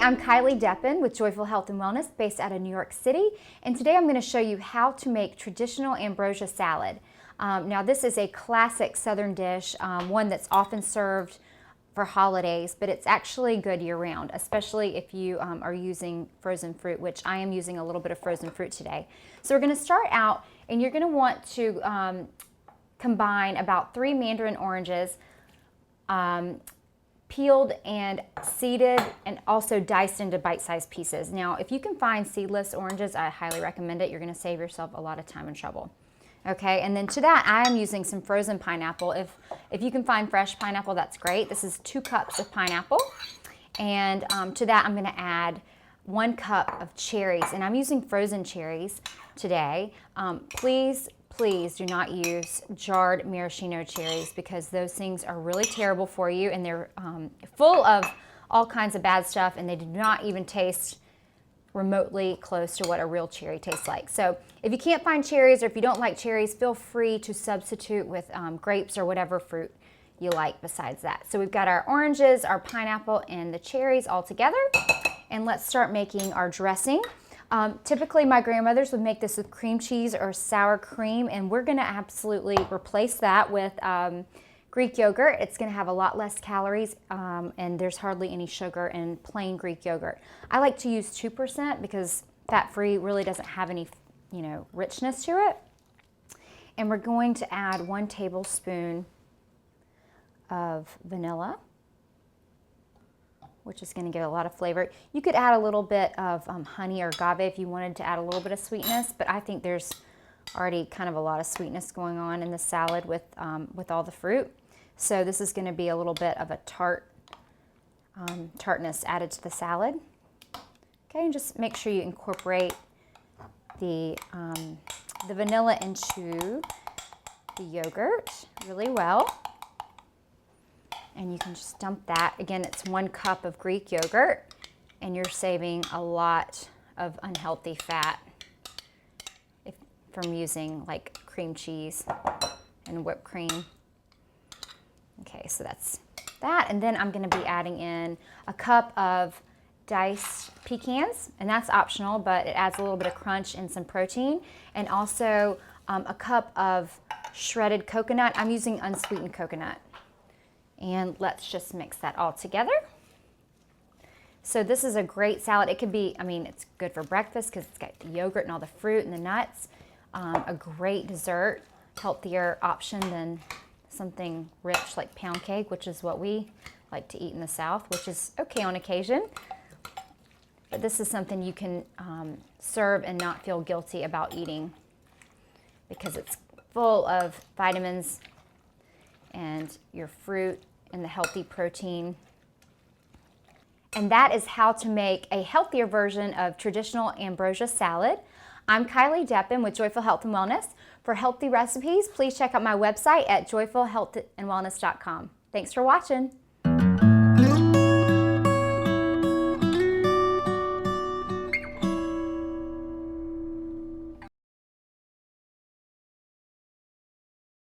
I'm Kylie Deppen with Joyful Health and Wellness based out of New York City, and today I'm going to show you how to make traditional ambrosia salad. Now this is a classic southern dish, one that's often served for holidays, but it's actually good year-round, especially if you are using frozen fruit, which I am using a little bit of frozen fruit today. So we're going to start out, and you're going to want to combine about 3 mandarin oranges, peeled and seeded and also diced into bite-sized pieces. Now, if you can find seedless oranges, I highly recommend it. You're going to save yourself a lot of time and trouble. Okay, and then to that, I am using some frozen pineapple. If you can find fresh pineapple, that's great. This is 2 cups of pineapple. And to that, I'm going to add 1 cup of cherries. And I'm using frozen cherries today. Please do not use jarred maraschino cherries because those things are really terrible for you, and they're full of all kinds of bad stuff, and they do not even taste remotely close to what a real cherry tastes like. So if you can't find cherries, or if you don't like cherries, feel free to substitute with grapes or whatever fruit you like besides that. So we've got our oranges, our pineapple, and the cherries all together, and let's start making our dressing. Typically my grandmothers would make this with cream cheese or sour cream, and we're going to absolutely replace that with Greek yogurt. It's going to have a lot less calories, and there's hardly any sugar in plain Greek yogurt. I like to use 2% because fat-free really doesn't have any, richness to it. And we're going to add 1 tablespoon of vanilla, which is going to give a lot of flavor. You could add a little bit of honey or agave if you wanted to add a little bit of sweetness, but I think there's already kind of a lot of sweetness going on in the salad with all the fruit. So this is going to be a little bit of a tartness added to the salad. Okay, and just make sure you incorporate the vanilla into the yogurt really well. And you can just dump that. Again, it's 1 cup of Greek yogurt, and you're saving a lot of unhealthy fat from using like cream cheese and whipped cream. Okay, so that's that. And then I'm going to be adding in a cup of diced pecans, and that's optional, but it adds a little bit of crunch and some protein. And also a cup of shredded coconut. I'm using unsweetened coconut. And let's just mix that all together. So this is a great salad. It could be, it's good for breakfast because it's got the yogurt and all the fruit and the nuts. A great dessert, healthier option than something rich like pound cake, which is what we like to eat in the South, which is okay on occasion. But this is something you can serve and not feel guilty about eating because it's full of vitamins and your fruit and the healthy protein. And that is how to make a healthier version of traditional ambrosia salad. I'm Kylie Deppen with Joyful Health and Wellness. For healthy recipes, please check out my website at joyfulhealthandwellness.com. Thanks for watching.